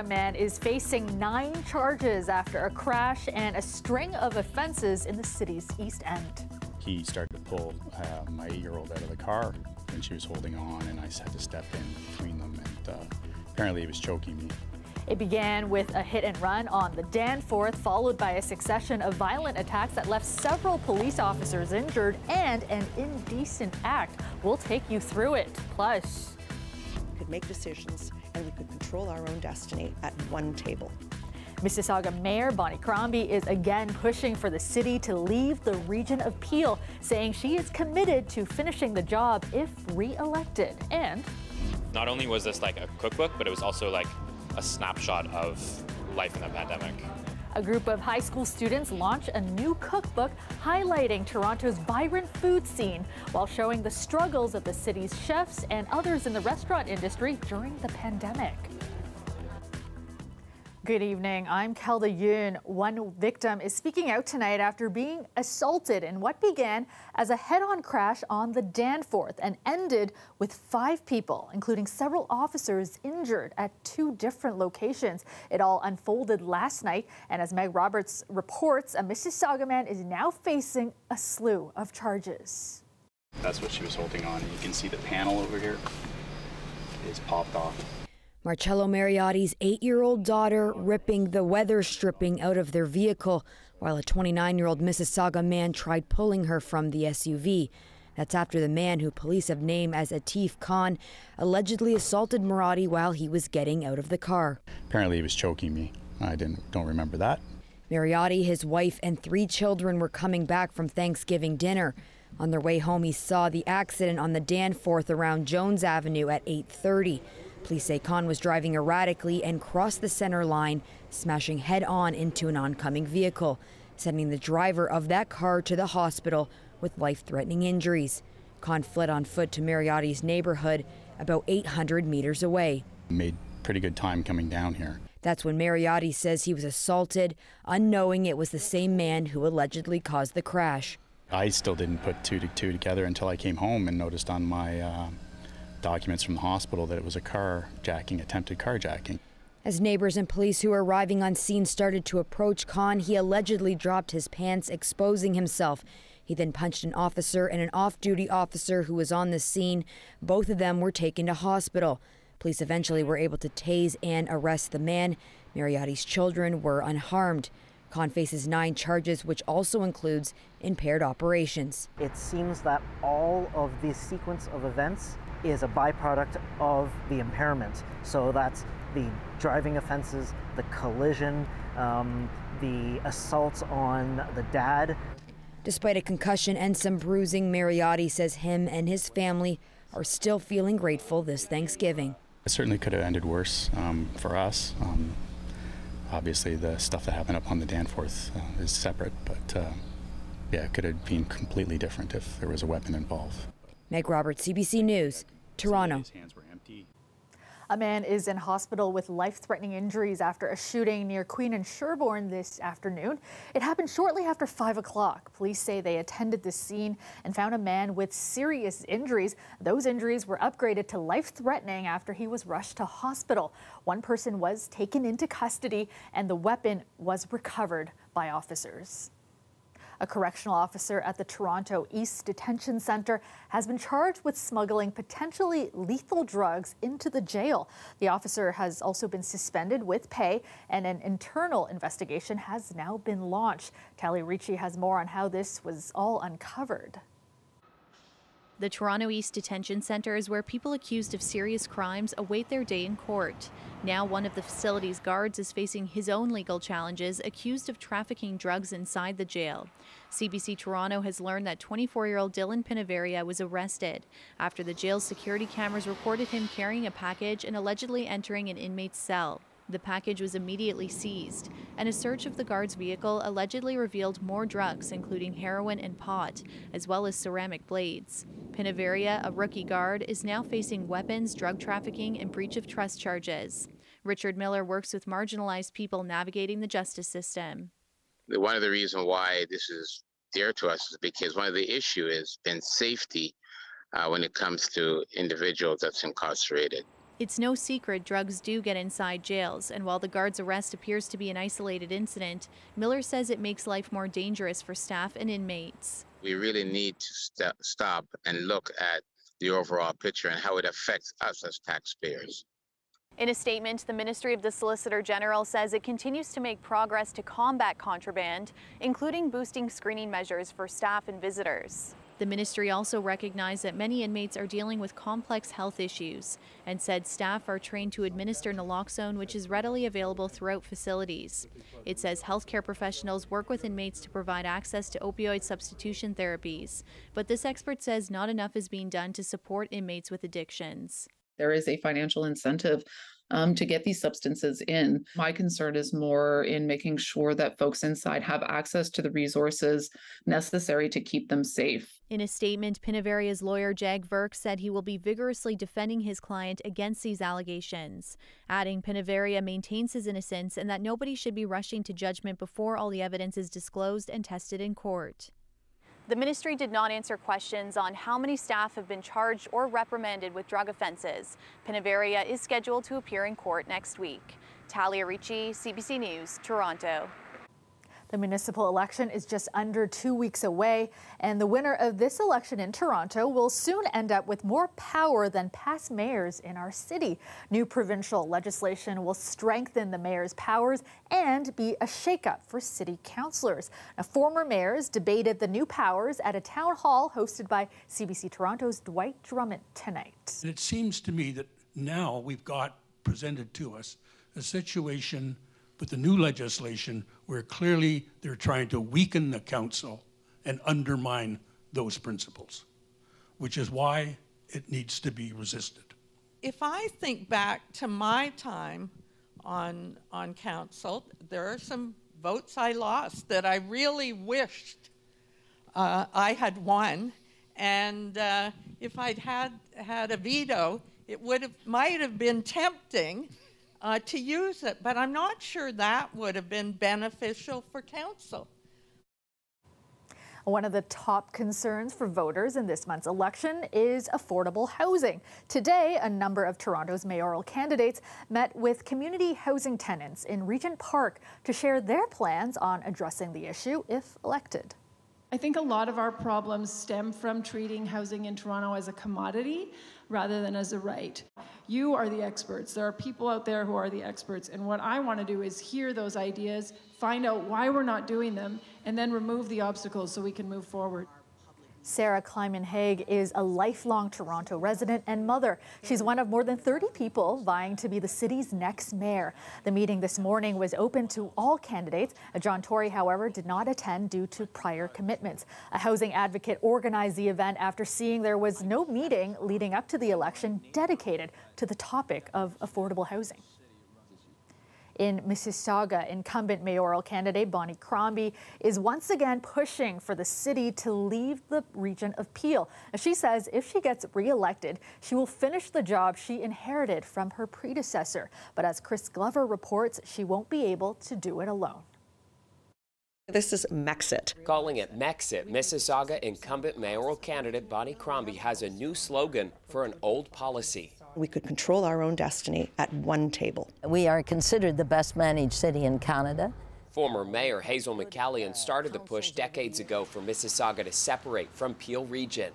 man is facing 9 charges after a crash and a string of offenses in the city's East End. He started to pull my 8-year-old out of the car when she was holding on, and I had to step in between them, and apparently he was choking me. It began with a hit and run on the Danforth, followed by a succession of violent attacks that left several police officers injured and an indecent act. We'll take you through it. Plus, we could make decisions and we could control our own destiny at one table. Mississauga Mayor Bonnie Crombie is again pushing for the city to leave the region of Peel, saying she is committed to finishing the job if re-elected. And not only was this like a cookbook, but it was also like a snapshot of life in the pandemic. A group of high school students launched a new cookbook highlighting Toronto's vibrant food scene while showing the struggles of the city's chefs and others in the restaurant industry during the pandemic. Good evening, I'm Kelda Yoon. One victim is speaking out tonight after being assaulted in what began as a head-on crash on the Danforth and ended with 5 people, including several officers, injured at 2 different locations. It all unfolded last night, and as Meg Roberts reports, a Mississauga man is now facing a slew of charges. That's what she was holding on, and you can see the panel over here is popped off. Marcello Mariotti's 8-year-old daughter ripping the weather stripping out of their vehicle while a 29-year-old Mississauga man tried pulling her from the SUV. That's after the man, who police have named as Atif Khan, allegedly assaulted Mariotti while he was getting out of the car. Apparently he was choking me. I don't remember that. Mariotti, his wife, and 3 children were coming back from Thanksgiving dinner. On their way home, he saw the accident on the Danforth around Jones Avenue at 8:30. Police say Khan was driving erratically and crossed the center line, smashing head-on into an oncoming vehicle, sending the driver of that car to the hospital with life-threatening injuries. Khan fled on foot to Mariotti's neighborhood, about 800 meters away. Made pretty good time coming down here. That's when Mariotti says he was assaulted, unknowing it was the same man who allegedly caused the crash. I still didn't put 2 to 2 together until I came home and noticed on my documents from the hospital that it was a carjacking, attempted carjacking. As neighbors and police who were arriving on scene started to approach Khan, he allegedly dropped his pants, exposing himself. He then punched an officer and an off-duty officer who was on the scene. Both of them were taken to hospital. Police eventually were able to tase and arrest the man. Mariotti's children were unharmed. Khan faces 9 charges, which also includes impaired operations. It seems that all of this sequence of events is a byproduct of the impairment. So that's the driving offenses, the collision, the assaults on the dad. Despite a concussion and some bruising, Mariotti says him and his family are still feeling grateful this Thanksgiving. It certainly could have ended worse for us. Obviously, the stuff that happened up on the Danforth is separate, but yeah, it could have been completely different if there was a weapon involved. Meg Roberts, CBC News, Toronto. A man is in hospital with life-threatening injuries after a shooting near Queen and Sherbourne this afternoon. It happened shortly after 5 o'clock. Police say they attended the scene and found a man with serious injuries. Those injuries were upgraded to life-threatening after he was rushed to hospital. One person was taken into custody and the weapon was recovered by officers. A correctional officer at the Toronto East Detention Centre has been charged with smuggling potentially lethal drugs into the jail. The officer has also been suspended with pay, and an internal investigation has now been launched. Tally Ricci has more on how this was all uncovered. The Toronto East Detention Centre is where people accused of serious crimes await their day in court. Now one of the facility's guards is facing his own legal challenges, accused of trafficking drugs inside the jail. CBC Toronto has learned that 24-year-old Dylan Piniveria was arrested after the jail's security cameras reported him carrying a package and allegedly entering an inmate's cell. The package was immediately seized, and a search of the guard's vehicle allegedly revealed more drugs, including heroin and pot, as well as ceramic blades. Piniveria, a rookie guard, is now facing weapons, drug trafficking, and breach of trust charges. Richard Miller works with marginalized people navigating the justice system. One of the reasons why this is dear to us is because one of the issues has been safety when it comes to individuals that's incarcerated. It's no secret drugs do get inside jails, and while the guard's arrest appears to be an isolated incident, Miller says it makes life more dangerous for staff and inmates. We really need to stop and look at the overall picture and how it affects us as taxpayers. In a statement, the Ministry of the Solicitor General says it continues to make progress to combat contraband, including boosting screening measures for staff and visitors. The ministry also recognized that many inmates are dealing with complex health issues and said staff are trained to administer naloxone, which is readily available throughout facilities. It says healthcare professionals work with inmates to provide access to opioid substitution therapies, but this expert says not enough is being done to support inmates with addictions. There is a financial incentive to get these substances in. My concern is more in making sure that folks inside have access to the resources necessary to keep them safe. In a statement, Piniveria's lawyer Jag Verk said he will be vigorously defending his client against these allegations, adding Piniveria maintains his innocence and that nobody should be rushing to judgment before all the evidence is disclosed and tested in court. The ministry did not answer questions on how many staff have been charged or reprimanded with drug offenses. Piniveria is scheduled to appear in court next week. Talia Ricci, CBC News, Toronto. The municipal election is just under 2 weeks away, and the winner of this election in Toronto will soon end up with more power than past mayors in our city. New provincial legislation will strengthen the mayor's powers and be a shakeup for city councillors. Now, former mayors debated the new powers at a town hall hosted by CBC Toronto's Dwight Drummond tonight. It seems to me that now we've got presented to us a situation with the new legislation where clearly they're trying to weaken the council and undermine those principles, which is why it needs to be resisted. If I think back to my time on council, there are some votes I lost that I really wished I had won, and if I'd had a veto, it might have been tempting to use it, but I'm not sure that would have been beneficial for council. One of the top concerns for voters in this month's election is affordable housing. Today, a number of Toronto's mayoral candidates met with community housing tenants in Regent Park to share their plans on addressing the issue if elected. I think a lot of our problems stem from treating housing in Toronto as a commodity rather than as a right. You are the experts. There are people out there who are the experts, and what I want to do is hear those ideas, find out why we're not doing them, and then remove the obstacles so we can move forward. Sarah Kleiman-Haig is a lifelong Toronto resident and mother. She's one of more than 30 people vying to be the city's next mayor. The meeting this morning was open to all candidates. John Tory, however, did not attend due to prior commitments. A housing advocate organized the event after seeing there was no meeting leading up to the election dedicated to the topic of affordable housing. In Mississauga, incumbent mayoral candidate Bonnie Crombie is once again pushing for the city to leave the region of Peel. She says if she gets re-elected, she will finish the job she inherited from her predecessor. But as Chris Glover reports, she won't be able to do it alone. This is Mexit. Calling it Mexit, Mississauga incumbent mayoral candidate Bonnie Crombie has a new slogan for an old policy. We could control our own destiny at one table. We are considered the best managed city in Canada. Former Mayor Hazel McCallion started the push decades ago for Mississauga to separate from Peel Region.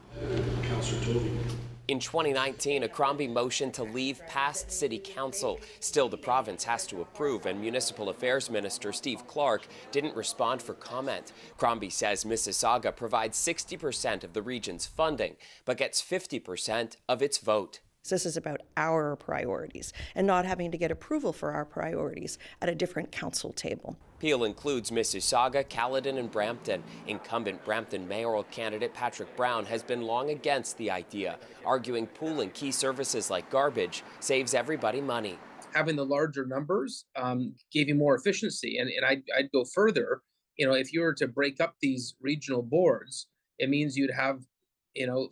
In 2019, a Crombie motion to leave passed City Council. Still, the province has to approve, and Municipal Affairs Minister Steve Clark didn't respond for comment. Crombie says Mississauga provides 60% of the region's funding, but gets 50% of its vote. This is about our priorities and not having to get approval for our priorities at a different council table. Peel includes Mississauga, Caledon and Brampton. Incumbent Brampton mayoral candidate Patrick Brown has been long against the idea, arguing pooling key services like garbage saves everybody money. Having the larger numbers gave you more efficiency, and I'd go further. You know, if you were to break up these regional boards, it means you'd have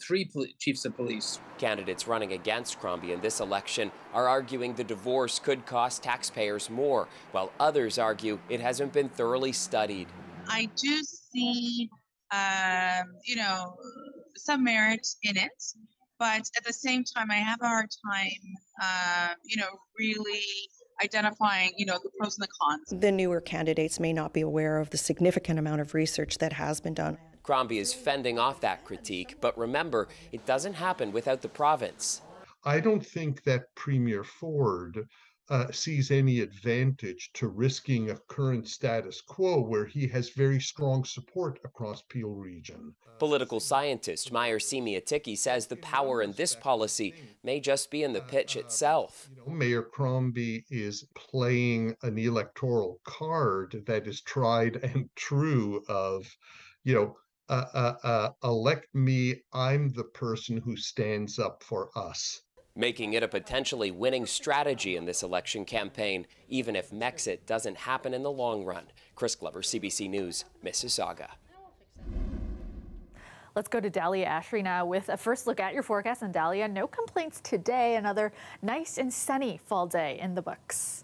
3 chiefs of police. Candidates running against Crombie in this election are arguing the divorce could cost taxpayers more, while others argue it hasn't been thoroughly studied. I do see, some merit in it. but at the same time, I have a hard time, really identifying, the pros and the cons. The newer candidates may not be aware of the significant amount of research that has been done. Crombie is fending off that critique, but remember, it doesn't happen without the province. I don't think that Premier Ford sees any advantage to risking a current status quo where he has very strong support across Peel Region. Political scientist Meyer Semiaticki says the power in this policy may just be in the pitch itself. Mayor Crombie is playing an electoral card that is tried and true of, elect me, I'm the person who stands up for us. Making it a potentially winning strategy in this election campaign, even if Mexit doesn't happen in the long run. Chris Glover, CBC News, Mississauga. Let's go to Dahlia Ashry now with a first look at your forecast. And Dahlia, no complaints today. Another nice and sunny fall day in the books.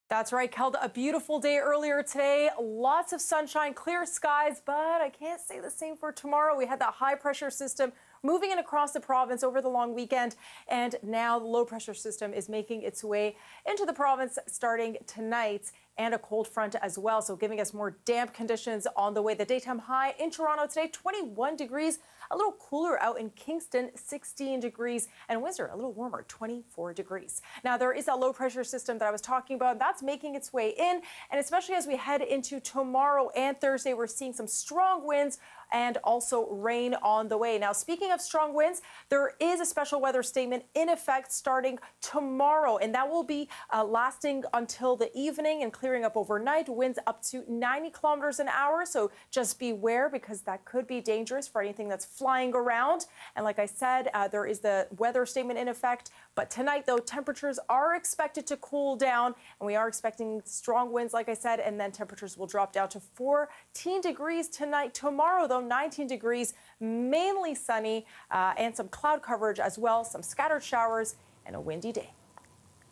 That's right, Kelda. A beautiful day earlier today. Lots of sunshine, clear skies, but I can't say the same for tomorrow. We had that high pressure system moving in across the province over the long weekend, and now the low pressure system is making its way into the province starting tonight, and a cold front as well, so giving us more damp conditions on the way. The daytime high in Toronto today, 21 degrees, a little cooler out in Kingston, 16 degrees, and Windsor, a little warmer, 24 degrees. Now, there is that low pressure system that I was talking about. That's making its way in, and especially as we head into tomorrow and Thursday, we're seeing some strong winds and also rain on the way. Now, speaking of strong winds, there is a special weather statement in effect starting tomorrow, and that will be lasting until the evening and clearing up overnight. Winds up to 90 kilometers an hour, so just beware because that could be dangerous for anything that's flying around. And like I said, there is the weather statement in effect. But tonight, though, temperatures are expected to cool down, and we are expecting strong winds, like I said, and then temperatures will drop down to 14 degrees tonight. Tomorrow, though, 19 degrees, mainly sunny, and some cloud coverage as well, some scattered showers, and a windy day.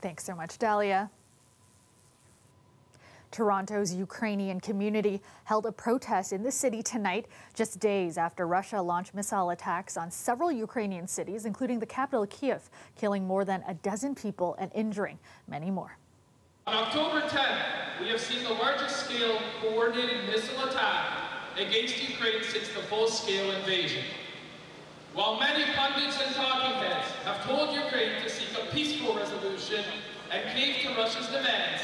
Thanks so much, Dahlia. Toronto's Ukrainian community held a protest in the city tonight, just days after Russia launched missile attacks on several Ukrainian cities, including the capital Kyiv, killing more than a dozen people and injuring many more. On October 10th, we have seen the largest scale coordinated missile attack against Ukraine since the full-scale invasion. While many pundits and talking heads have told Ukraine to seek a peaceful resolution and cave to Russia's demands,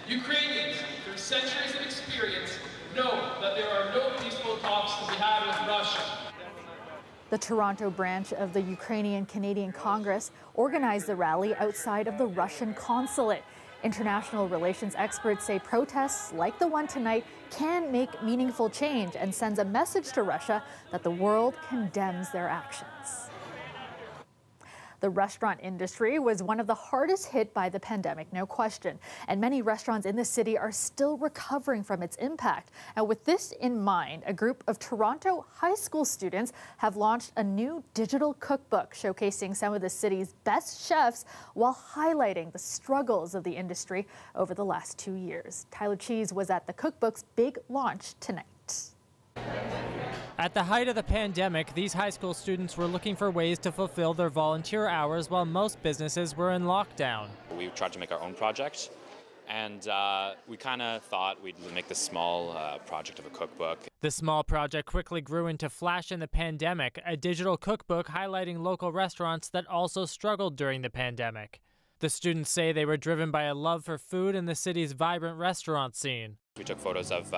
Ukrainians, through centuries of experience, know that there are no peaceful talks to be had with Russia. The Toronto branch of the Ukrainian Canadian Congress organized the rally outside of the Russian consulate. International relations experts say protests like the one tonight can make meaningful change and sends a message to Russia that the world condemns their actions. The restaurant industry was one of the hardest hit by the pandemic, no question, and many restaurants in the city are still recovering from its impact. And with this in mind, a group of Toronto high school students have launched a new digital cookbook showcasing some of the city's best chefs while highlighting the struggles of the industry over the last 2 years. Tyler Cheese was at the cookbook's big launch tonight. At the height of the pandemic, these high school students were looking for ways to fulfill their volunteer hours while most businesses were in lockdown. We tried to make our own project, and we kind of thought we'd make this small project of a cookbook. The small project quickly grew into Flash in the Pandemic, a digital cookbook highlighting local restaurants that also struggled during the pandemic. The students say they were driven by a love for food and the city's vibrant restaurant scene. We took photos of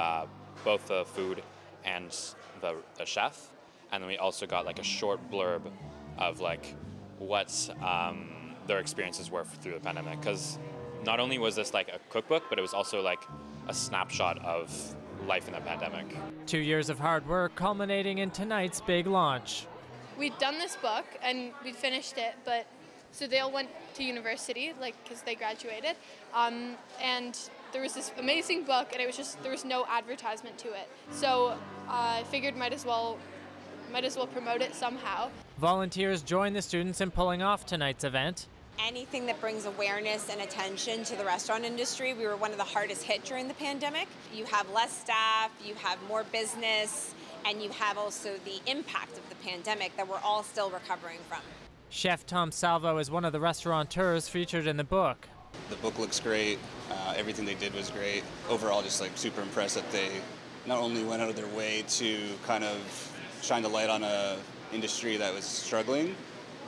both the food and the chef, and then we also got like a short blurb of like what their experiences were through the pandemic, because not only was this like a cookbook, but it was also like a snapshot of life in the pandemic. 2 years of hard work culminating in tonight's big launch. We'd done this book and we'd finished it, but so they all went to university, like, because they graduated, and there was this amazing book, and it was just, there was no advertisement to it. So I figured might as well promote it somehow. Volunteers joined the students in pulling off tonight's event. Anything that brings awareness and attention to the restaurant industry. We were one of the hardest hit during the pandemic. You have less staff, you have more business, and you have also the impact of the pandemic that we're all still recovering from. Chef Tom Salvo is one of the restaurateurs featured in the book. The book looks great. Everything they did was great. Overall, just like super impressed that they not only went out of their way to kind of shine the light on a industry that was struggling,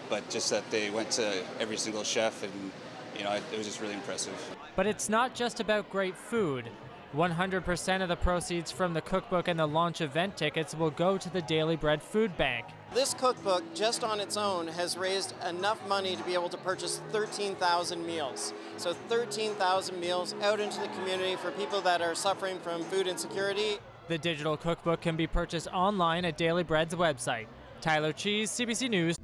but just that they went to every single chef, and it was just really impressive. But it's not just about great food. 100% of the proceeds from the cookbook and the launch event tickets will go to the Daily Bread Food Bank. This cookbook, just on its own, has raised enough money to be able to purchase 13,000 meals. So 13,000 meals out into the community for people that are suffering from food insecurity. The digital cookbook can be purchased online at Daily Bread's website. Tyler Cheese, CBC News.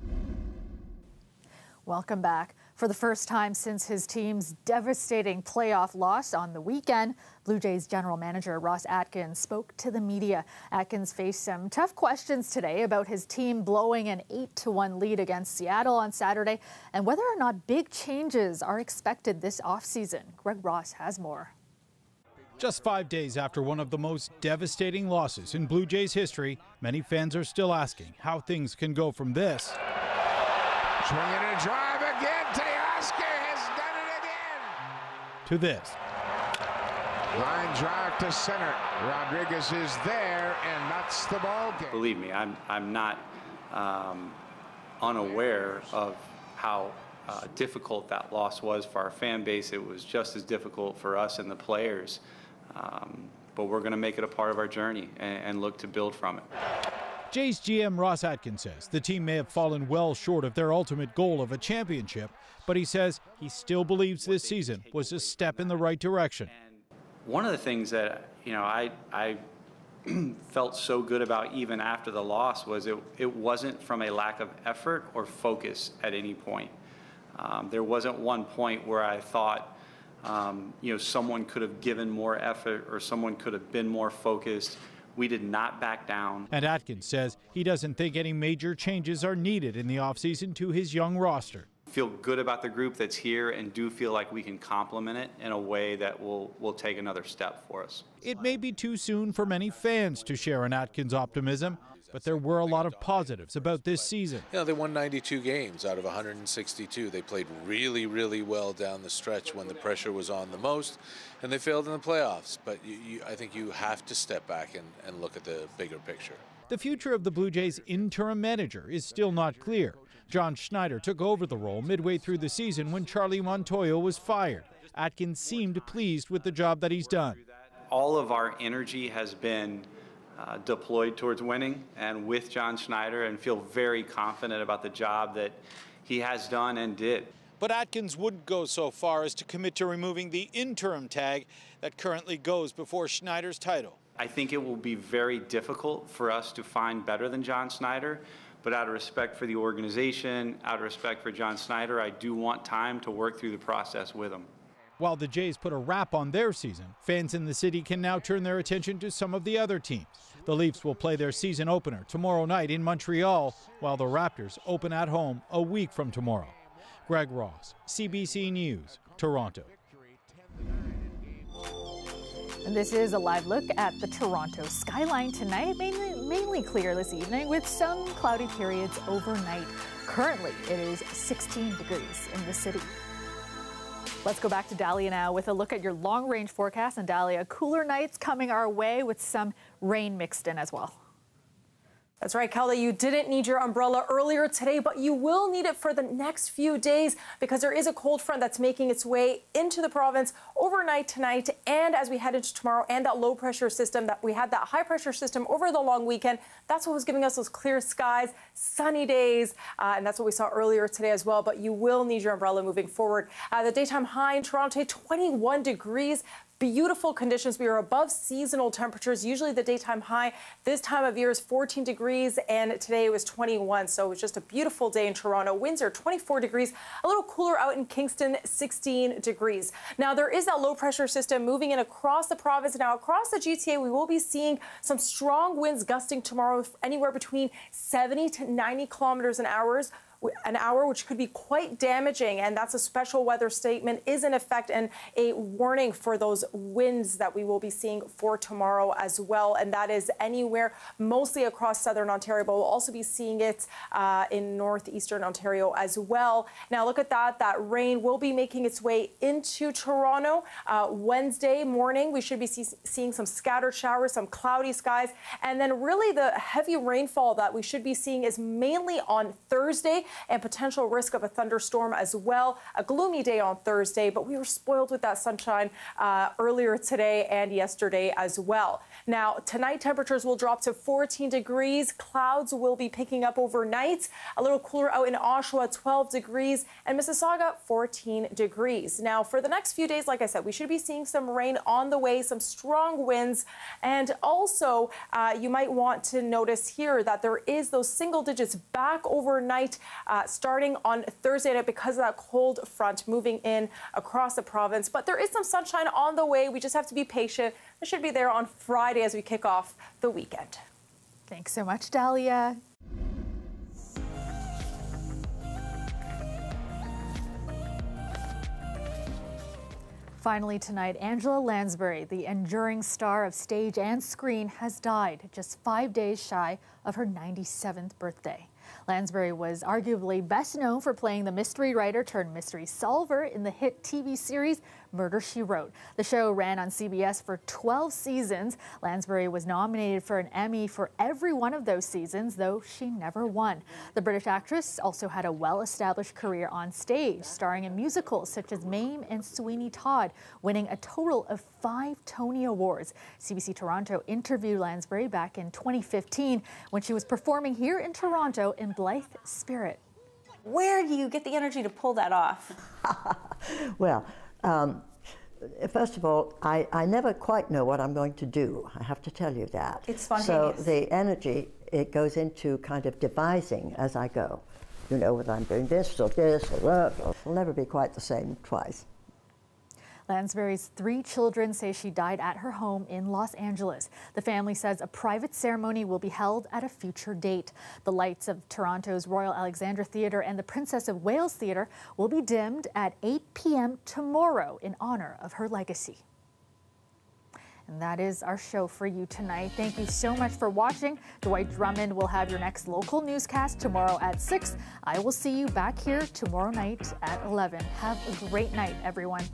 Welcome back. For the first time since his team's devastating playoff loss on the weekend, Blue Jays general manager Ross Atkins spoke to the media. Atkins faced some tough questions today about his team blowing an 8-1 lead against Seattle on Saturday and whether or not big changes are expected this offseason. Greg Ross has more. Just 5 days after one of the most devastating losses in Blue Jays history, many fans are still asking how things can go from this. Swinging a drive again. Teoscar has done it again. To this. Line drive to center. Rodriguez is there, and that's the ball game. Believe me, I'm not unaware of how difficult that loss was for our fan base. It was just as difficult for us and the players. But we're going to make it a part of our journey and look to build from it. Jays GM Ross Atkins says the team may have fallen well short of their ultimate goal of a championship, but he says he still believes this season was a step in the right direction. One of the things that I felt so good about even after the loss was it wasn't from a lack of effort or focus at any point. There wasn't one point where I thought someone could have given more effort or someone could have been more focused. We did not back down. And Atkins says he doesn't think any major changes are needed in the offseason to his young roster. Feel good about the group that's here and do feel like we can complement it in a way that will take another step for us. It may be too soon for many fans to share in Atkins' optimism, but there were a lot of positives about this season. They won 92 games out of 162. They played really, really well down the stretch when the pressure was on the most, and they failed in the playoffs. But I think you have to step back and look at the bigger picture. The future of the Blue Jays' interim manager is still not clear. John Schneider took over the role midway through the season when Charlie Montoyo was fired. Atkins seemed pleased with the job that he's done. All of our energy has been deployed towards winning and with John Schneider, and feel very confident about the job that he has done and did. But Atkins wouldn't go so far as to commit to removing the interim tag that currently goes before Schneider's title. I think it will be very difficult for us to find better than John Schneider, but out of respect for the organization, out of respect for John Schneider, I do want time to work through the process with him. While the Jays put a wrap on their season, fans in the city can now turn their attention to some of the other teams. The Leafs will play their season opener tomorrow night in Montreal, while the Raptors open at home a week from tomorrow. Greg Ross, CBC News, Toronto. And this is a live look at the Toronto skyline tonight. Mainly clear this evening with some cloudy periods overnight. Currently, it is 16 degrees in the city. Let's go back to Dahlia now with a look at your long-range forecast. And Dahlia, cooler nights coming our way with some rain mixed in as well. That's right, Kelda, you didn't need your umbrella earlier today, but you will need it for the next few days because there is a cold front that's making its way into the province overnight tonight and as we head into tomorrow, and that low pressure system that we had, that high pressure system over the long weekend. That's what was giving us those clear skies, sunny days, and that's what we saw earlier today as well. But you will need your umbrella moving forward. The daytime high in Toronto, 21 degrees. Beautiful conditions. We are above seasonal temperatures. Usually the daytime high this time of year is 14 degrees, and today it was 21. So it was just a beautiful day in Toronto. Winds are 24 degrees. A little cooler out in Kingston, 16 degrees. Now there is that low pressure system moving in across the province. Now across the GTA, we will be seeing some strong winds gusting tomorrow, anywhere between 70 to 90 kilometers an hour. an hour, which could be quite damaging, and that's a special weather statement is in effect and a warning for those winds that we will be seeing for tomorrow as well, and that is anywhere mostly across southern Ontario, but we'll also be seeing it in northeastern Ontario as well. Now look at that rain will be making its way into Toronto. Wednesday morning we should be seeing some scattered showers, some cloudy skies, and then really the heavy rainfall that we should be seeing is mainly on Thursday, and potential risk of a thunderstorm as well. A gloomy day on Thursday, but we were spoiled with that sunshine earlier today and yesterday as well. Now, tonight temperatures will drop to 14 degrees. Clouds will be picking up overnight. A little cooler out in Oshawa, 12 degrees, and Mississauga, 14 degrees. Now, for the next few days, like I said, we should be seeing some rain on the way, some strong winds, and also you might want to notice here that there is those single digits back overnight starting on Thursday because of that cold front moving in across the province. But there is some sunshine on the way. We just have to be patient. It should be there on Friday as we kick off the weekend. Thanks so much, Dahlia. Finally tonight, Angela Lansbury, the enduring star of stage and screen, has died just 5 days shy of her 97th birthday. Lansbury was arguably best known for playing the mystery writer turned mystery solver in the hit TV series Murder, She Wrote. The show ran on CBS for 12 seasons. Lansbury was nominated for an Emmy for every one of those seasons, though she never won. The British actress also had a well-established career on stage, starring in musicals such as Mame and Sweeney Todd, winning a total of 5 Tony Awards. CBC Toronto interviewed Lansbury back in 2015 when she was performing here in Toronto in Blythe Spirit. Where do you get the energy to pull that off? Well, first of all, I never quite know what I'm going to do. I have to tell you that. It's spontaneous. So the energy, it goes into kind of devising as I go. You know, whether I'm doing this or that, it'll never be quite the same twice. Lansbury's 3 children say she died at her home in Los Angeles. The family says a private ceremony will be held at a future date. The lights of Toronto's Royal Alexandra Theatre and the Princess of Wales Theatre will be dimmed at 8 p.m. tomorrow in honor of her legacy. And that is our show for you tonight. Thank you so much for watching. Dwight Drummond will have your next local newscast tomorrow at 6. I will see you back here tomorrow night at 11. Have a great night, everyone.